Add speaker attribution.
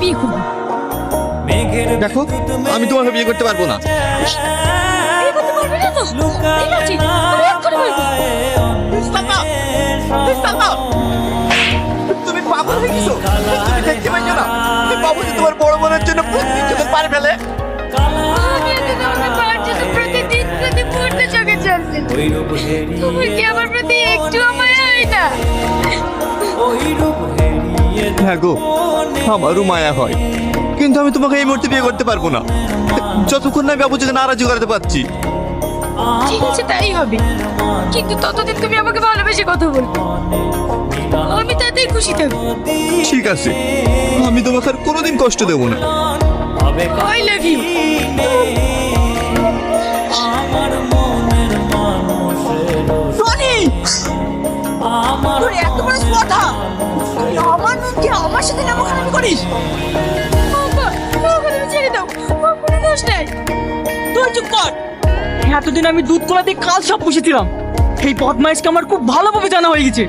Speaker 1: বিয়ে করবো।
Speaker 2: দেখো, আমি তোমাকে বিয়ে করতে পারবো না।
Speaker 1: বিয়ে করতে পারবে না তো? ঠিক আছে, আমি এক্ষুনি বলবো।
Speaker 2: তুমি পাগল হয়ে গেছো? তুমি দেখতে পাইছো না বাবু যে তোমার বড় বোনের জন্য প্রতিদিন চোখের পানি ফেলে?
Speaker 1: আমি এত ধরনের পাওয়ার জন্য প্রতি মুহূর্তে চোখে চলছে। তুমি কি আমার প্রতি একটু মায়া হয় না?
Speaker 2: হ্যাঁ গো, আমারও মায়া হয়, কিন্তু আমি তোমাকে এই মুহূর্তে বিয়ে করতে পারবো না, যতক্ষণ না আমি বাবুজিকে নারাজি করাতে পারছি।
Speaker 1: ঠিক আছে, তাই হবে, কিন্তু ততদিন তুমি আমাকে ভালোবেসে কথা বলবে। আমি তাতেই খুশি থাকবো।
Speaker 2: ঠিক আছে, আমি তোমাকে আর কোনোদিন কষ্ট দেবো না।
Speaker 1: I love you.
Speaker 3: টনি, তোর এত বড় কথা, তুই আমার নুনকে আমার সাথে নামখানামি করিস?
Speaker 1: বাবা, বাবা, তুমি ছেড়ে দাও, আমার কোনো দোষ নাই।
Speaker 3: তুই চুপ কর। এতদিন আমি দুধ কলা দিয়ে কাল সব পুষেছিলাম, এই বদমাইশকে আমার খুব ভালোভাবে জানা হয়ে গেছে।